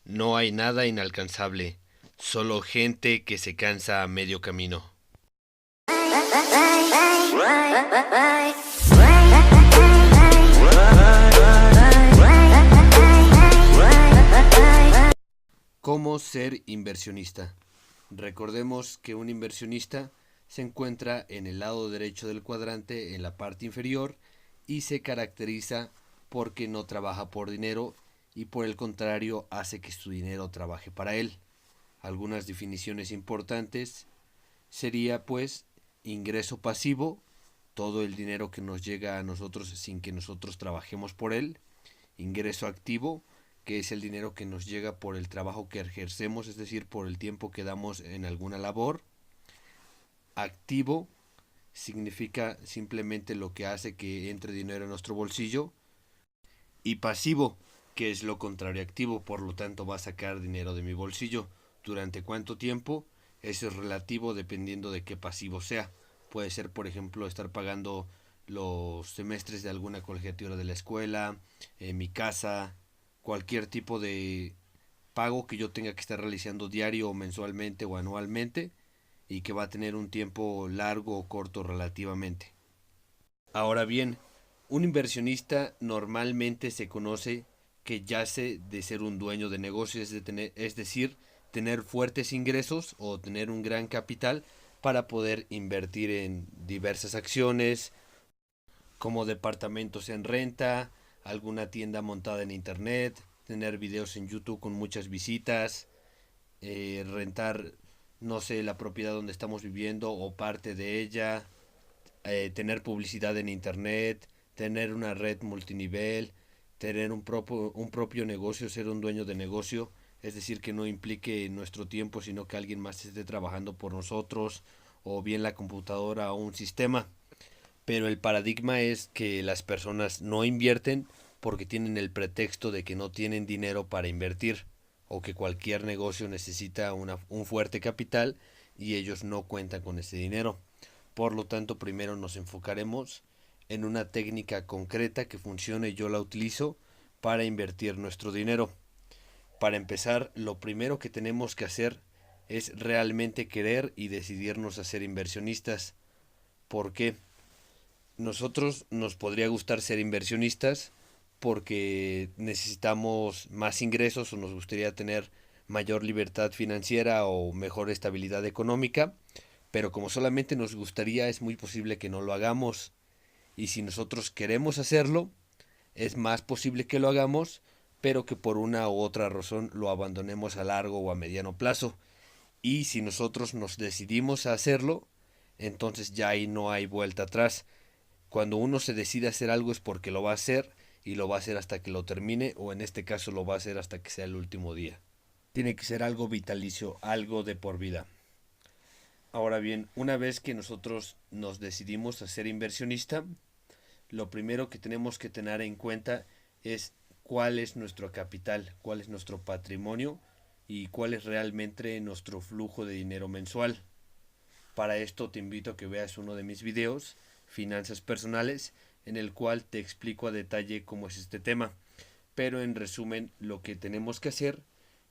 No hay nada inalcanzable, solo gente que se cansa a medio camino. ¿Cómo ser inversionista? Recordemos que un inversionista se encuentra en el lado derecho del cuadrante, en la parte inferior, y se caracteriza porque no trabaja por dinero y por el contrario hace que su dinero trabaje para él. Algunas definiciones importantes sería pues ingreso pasivo, todo el dinero que nos llega a nosotros sin que nosotros trabajemos por él. Ingreso activo, que es el dinero que nos llega por el trabajo que ejercemos, es decir, por el tiempo que damos en alguna labor. Activo significa simplemente lo que hace que entre dinero en nuestro bolsillo. Y pasivo, que es lo contrario a activo, por lo tanto va a sacar dinero de mi bolsillo. ¿Durante cuánto tiempo? Eso es relativo dependiendo de qué pasivo sea. Puede ser, por ejemplo, estar pagando los semestres de alguna colegiatura de la escuela, mi casa, cualquier tipo de pago que yo tenga que estar realizando diario o mensualmente o anualmente y que va a tener un tiempo largo o corto relativamente. Ahora bien, un inversionista normalmente se conoce que yace de ser un dueño de negocios, es decir, tener fuertes ingresos o tener un gran capital para poder invertir en diversas acciones, como departamentos en renta, alguna tienda montada en internet, tener videos en YouTube con muchas visitas, rentar, no sé, la propiedad donde estamos viviendo o parte de ella, tener publicidad en internet, tener una red multinivel, tener un propio negocio, ser un dueño de negocio, es decir, que no implique nuestro tiempo, sino que alguien más esté trabajando por nosotros, o bien la computadora o un sistema. Pero el paradigma es que las personas no invierten porque tienen el pretexto de que no tienen dinero para invertir o que cualquier negocio necesita un fuerte capital y ellos no cuentan con ese dinero. Por lo tanto, primero nos enfocaremos en una técnica concreta que funcione y yo la utilizo para invertir nuestro dinero. Para empezar, lo primero que tenemos que hacer es realmente querer y decidirnos a ser inversionistas. ¿Por qué? Nosotros nos podría gustar ser inversionistas porque necesitamos más ingresos o nos gustaría tener mayor libertad financiera o mejor estabilidad económica, pero como solamente nos gustaría es muy posible que no lo hagamos y si nosotros queremos hacerlo es más posible que lo hagamos, pero que por una u otra razón lo abandonemos a largo o a mediano plazo. Y si nosotros nos decidimos a hacerlo, entonces ya ahí no hay vuelta atrás. Cuando uno se decide hacer algo es porque lo va a hacer y lo va a hacer hasta que lo termine o en este caso lo va a hacer hasta que sea el último día. Tiene que ser algo vitalicio, algo de por vida. Ahora bien, una vez que nosotros nos decidimos a ser inversionista, lo primero que tenemos que tener en cuenta es cuál es nuestro capital, cuál es nuestro patrimonio y cuál es realmente nuestro flujo de dinero mensual. Para esto te invito a que veas uno de mis videos, Finanzas Personales, en el cual te explico a detalle cómo es este tema. Pero en resumen, lo que tenemos que hacer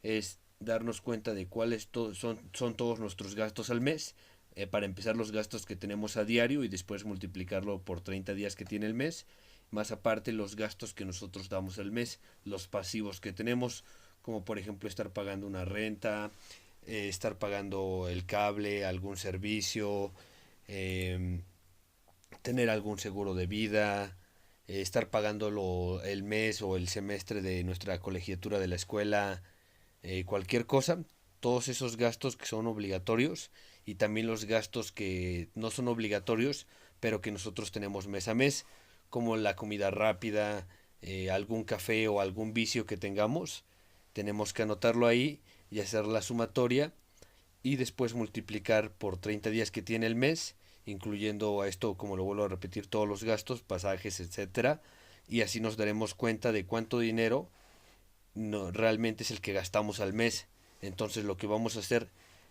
es darnos cuenta de cuáles son todos nuestros gastos al mes. Para empezar, los gastos que tenemos a diario y después multiplicarlo por 30 días que tiene el mes. Más aparte, los gastos que nosotros damos al mes, los pasivos que tenemos, como por ejemplo estar pagando una renta, estar pagando el cable, algún servicio, eh, tener algún seguro de vida, estar pagando el mes o el semestre de nuestra colegiatura de la escuela, cualquier cosa, todos esos gastos que son obligatorios y también los gastos que no son obligatorios, pero que nosotros tenemos mes a mes, como la comida rápida, algún café o algún vicio que tengamos, tenemos que anotarlo ahí y hacer la sumatoria y después multiplicar por 30 días que tiene el mes, incluyendo a esto, como lo vuelvo a repetir, todos los gastos, pasajes, etcétera, y así nos daremos cuenta de cuánto dinero realmente es el que gastamos al mes. Entonces lo que vamos a hacer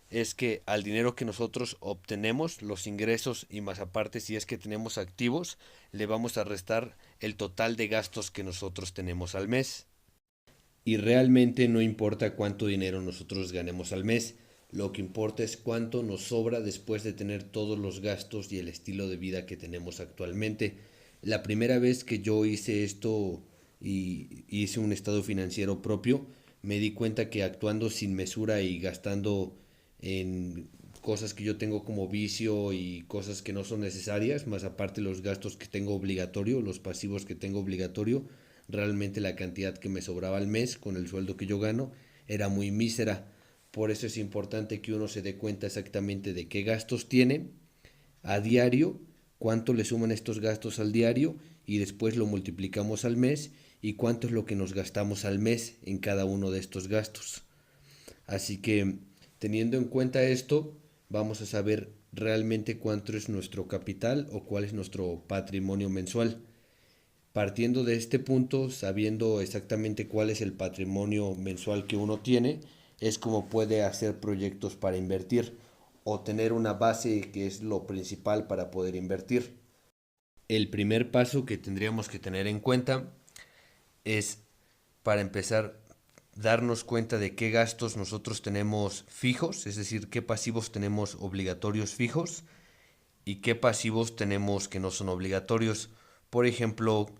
es que al dinero que nosotros obtenemos, los ingresos y más aparte si es que tenemos activos, le vamos a restar el total de gastos que nosotros tenemos al mes. Y realmente no importa cuánto dinero nosotros ganemos al mes, lo que importa es cuánto nos sobra después de tener todos los gastos y el estilo de vida que tenemos actualmente. La primera vez que yo hice esto y hice un estado financiero propio, me di cuenta que actuando sin mesura y gastando en cosas que yo tengo como vicio y cosas que no son necesarias, más aparte los gastos que tengo obligatorio, los pasivos que tengo obligatorio, realmente la cantidad que me sobraba al mes con el sueldo que yo gano era muy mísera. Por eso es importante que uno se dé cuenta exactamente de qué gastos tiene a diario, cuánto le suman estos gastos al diario y después lo multiplicamos al mes y cuánto es lo que nos gastamos al mes en cada uno de estos gastos. Así que teniendo en cuenta esto, vamos a saber realmente cuánto es nuestro capital o cuál es nuestro patrimonio mensual. Partiendo de este punto, sabiendo exactamente cuál es el patrimonio mensual que uno tiene, es como puede hacer proyectos para invertir o tener una base que es lo principal para poder invertir. El primer paso que tendríamos que tener en cuenta es, para empezar, darnos cuenta de qué gastos nosotros tenemos fijos, es decir, qué pasivos tenemos obligatorios fijos y qué pasivos tenemos que no son obligatorios. Por ejemplo,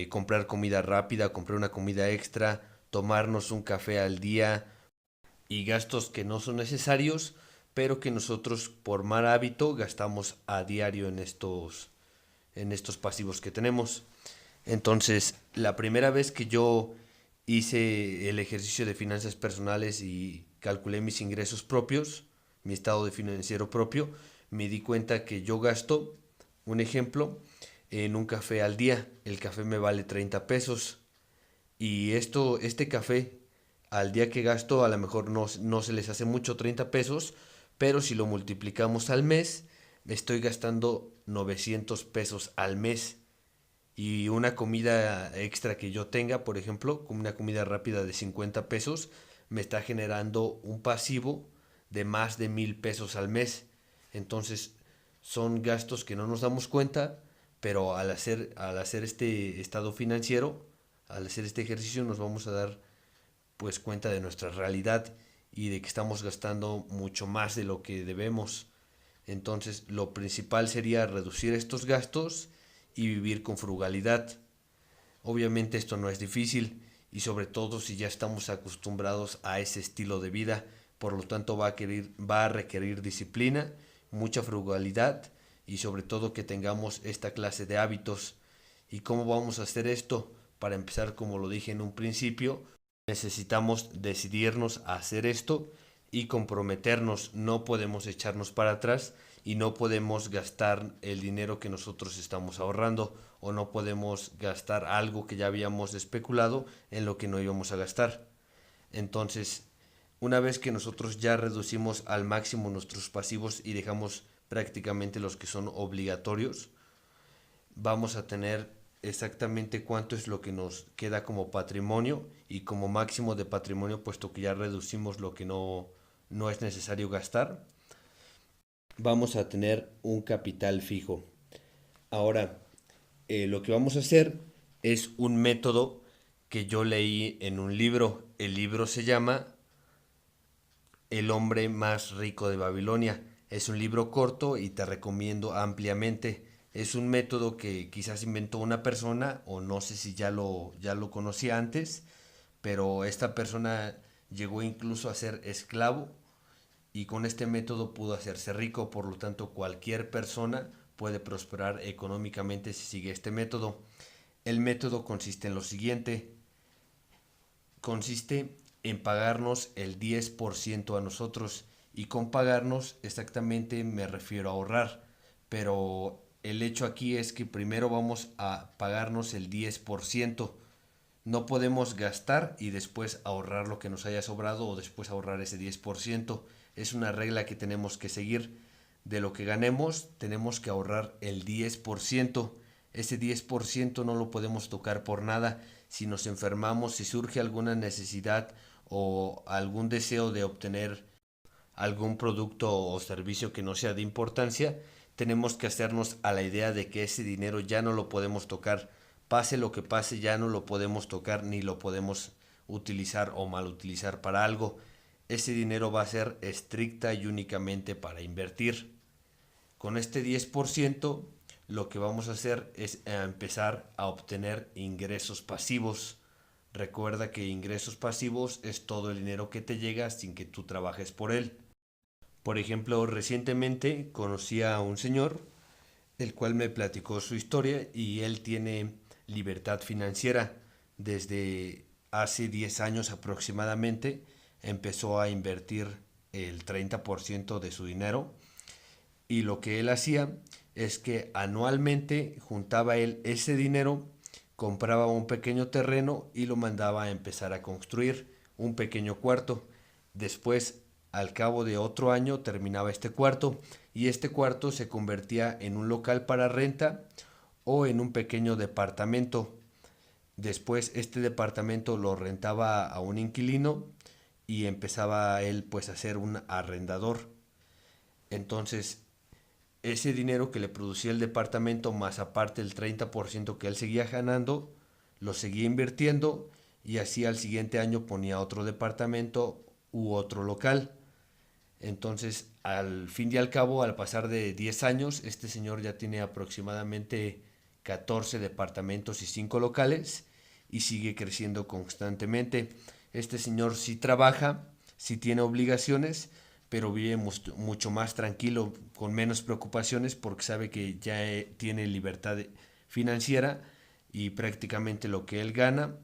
comprar comida rápida, comprar una comida extra, tomarnos un café al día y gastos que no son necesarios, pero que nosotros por mal hábito gastamos a diario en estos pasivos que tenemos. Entonces, la primera vez que yo hice el ejercicio de finanzas personales y calculé mis ingresos propios, mi estado de financiero propio, me di cuenta que yo gasto, un ejemplo, en un café al día. El café me vale 30 pesos. Y este café, al día que gasto, a lo mejor no se les hace mucho 30 pesos, pero si lo multiplicamos al mes, me estoy gastando 900 pesos al mes. Y una comida extra que yo tenga, por ejemplo, como una comida rápida de 50 pesos, me está generando un pasivo de más de 1000 pesos al mes. Entonces, son gastos que no nos damos cuenta, pero al hacer este estado financiero, al hacer este ejercicio, nos vamos a dar pues cuenta de nuestra realidad y de que estamos gastando mucho más de lo que debemos. Entonces, lo principal sería reducir estos gastos y vivir con frugalidad. Obviamente esto no es difícil y sobre todo si ya estamos acostumbrados a ese estilo de vida, por lo tanto va a requerir disciplina, mucha frugalidad y sobre todo que tengamos esta clase de hábitos. ¿Y cómo vamos a hacer esto? Para empezar, como lo dije en un principio, necesitamos decidirnos a hacer esto y comprometernos. No podemos echarnos para atrás y no podemos gastar el dinero que nosotros estamos ahorrando o no podemos gastar algo que ya habíamos especulado en lo que no íbamos a gastar. Entonces, una vez que nosotros ya reducimos al máximo nuestros pasivos y dejamos prácticamente los que son obligatorios, vamos a tener exactamente cuánto es lo que nos queda como patrimonio y como máximo de patrimonio, puesto que ya reducimos lo que no es necesario gastar, vamos a tener un capital fijo. Ahora, lo que vamos a hacer es un método que yo leí en un libro. El libro se llama El hombre más rico de Babilonia. Es un libro corto y te recomiendo ampliamente. Es un método que quizás inventó una persona o no sé si ya lo conocía antes, pero esta persona llegó incluso a ser esclavo y con este método pudo hacerse rico. Por lo tanto, cualquier persona puede prosperar económicamente si sigue este método. El método consiste en lo siguiente: consiste en pagarnos el 10% a nosotros, y con pagarnos exactamente me refiero a ahorrar, pero el hecho aquí es que primero vamos a pagarnos el 10%. No podemos gastar y después ahorrar lo que nos haya sobrado o después ahorrar ese 10%. Es una regla que tenemos que seguir. De lo que ganemos tenemos que ahorrar el 10%. Ese 10% no lo podemos tocar por nada. Si nos enfermamos, si surge alguna necesidad o algún deseo de obtener algún producto o servicio que no sea de importancia, tenemos que hacernos a la idea de que ese dinero ya no lo podemos tocar. Pase lo que pase, ya no lo podemos tocar ni lo podemos utilizar o mal utilizar para algo. Ese dinero va a ser estricta y únicamente para invertir. Con este 10% lo que vamos a hacer es empezar a obtener ingresos pasivos. Recuerda que ingresos pasivos es todo el dinero que te llega sin que tú trabajes por él. Por ejemplo, recientemente conocí a un señor el cual me platicó su historia y él tiene libertad financiera. Desde hace 10 años aproximadamente empezó a invertir el 30% de su dinero y lo que él hacía es que anualmente juntaba él ese dinero, compraba un pequeño terreno y lo mandaba a empezar a construir un pequeño cuarto. Después, al cabo de otro año, terminaba este cuarto y este cuarto se convertía en un local para renta o en un pequeño departamento. Después este departamento lo rentaba a un inquilino y empezaba él pues a ser un arrendador. Entonces ese dinero que le producía el departamento, más aparte el 30% que él seguía ganando, lo seguía invirtiendo y así al siguiente año ponía otro departamento u otro local. Entonces, al fin y al cabo, al pasar de 10 años, este señor ya tiene aproximadamente 14 departamentos y 5 locales y sigue creciendo constantemente. Este señor sí trabaja, sí tiene obligaciones, pero vive mucho más tranquilo, con menos preocupaciones, porque sabe que ya tiene libertad financiera y prácticamente lo que él gana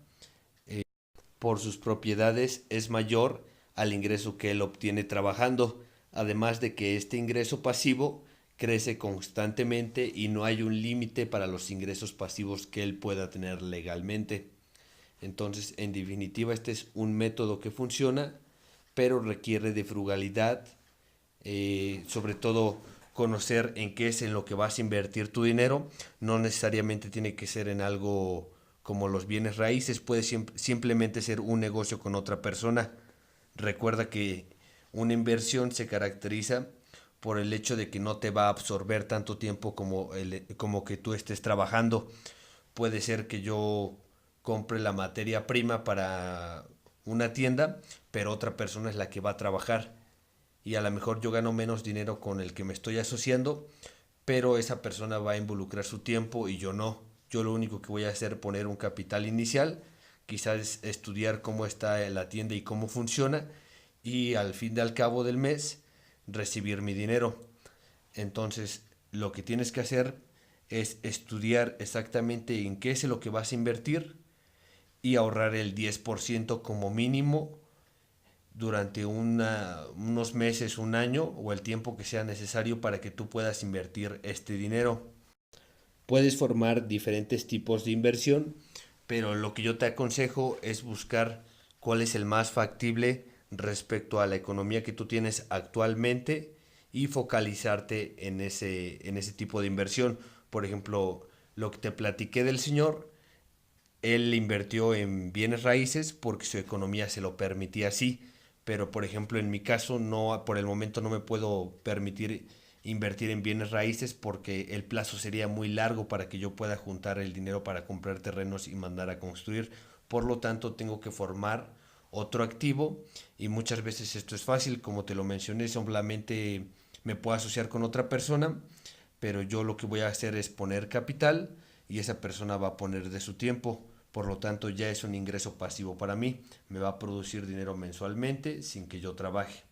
por sus propiedades es mayor al ingreso que él obtiene trabajando, además de que este ingreso pasivo crece constantemente y no hay un límite para los ingresos pasivos que él pueda tener legalmente. Entonces, en definitiva, este es un método que funciona, pero requiere de frugalidad, sobre todo conocer en qué es en lo que vas a invertir tu dinero. No necesariamente tiene que ser en algo como los bienes raíces, puede simplemente ser un negocio con otra persona. Recuerda que una inversión se caracteriza por el hecho de que no te va a absorber tanto tiempo como que tú estés trabajando. Puede ser que yo compre la materia prima para una tienda, pero otra persona es la que va a trabajar y a lo mejor yo gano menos dinero con el que me estoy asociando, pero esa persona va a involucrar su tiempo y yo no. Yo lo único que voy a hacer es poner un capital inicial, quizás estudiar cómo está la tienda y cómo funciona y al fin y al cabo del mes recibir mi dinero. Entonces, lo que tienes que hacer es estudiar exactamente en qué es lo que vas a invertir y ahorrar el 10% como mínimo durante unos meses, un año o el tiempo que sea necesario para que tú puedas invertir este dinero. Puedes formar diferentes tipos de inversión, pero lo que yo te aconsejo es buscar cuál es el más factible respecto a la economía que tú tienes actualmente y focalizarte en ese tipo de inversión. Por ejemplo, lo que te platiqué del señor, él invirtió en bienes raíces porque su economía se lo permitía así, pero por ejemplo en mi caso no, por el momento no me puedo permitir invertir en bienes raíces porque el plazo sería muy largo para que yo pueda juntar el dinero para comprar terrenos y mandar a construir. Por lo tanto, tengo que formar otro activo y muchas veces esto es fácil, como te lo mencioné, solamente me puedo asociar con otra persona, pero yo lo que voy a hacer es poner capital y esa persona va a poner de su tiempo. Por lo tanto, ya es un ingreso pasivo para mí. Me va a producir dinero mensualmente sin que yo trabaje.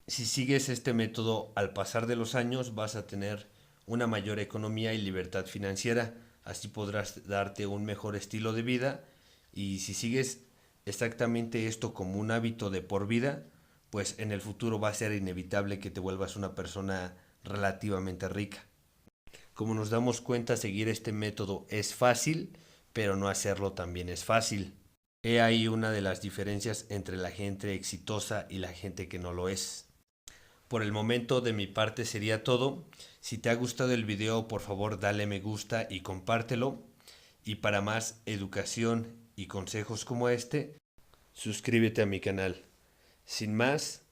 Si sigues este método, al pasar de los años vas a tener una mayor economía y libertad financiera. Así podrás darte un mejor estilo de vida. Y si sigues exactamente esto como un hábito de por vida, pues en el futuro va a ser inevitable que te vuelvas una persona relativamente rica. Como nos damos cuenta, seguir este método es fácil, pero no hacerlo también es fácil. He ahí una de las diferencias entre la gente exitosa y la gente que no lo es. Por el momento de mi parte sería todo. Si te ha gustado el video, por favor dale me gusta y compártelo. Y para más educación y consejos como este, suscríbete a mi canal. Sin más,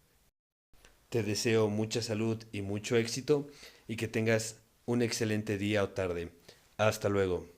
te deseo mucha salud y mucho éxito y que tengas un excelente día o tarde. Hasta luego.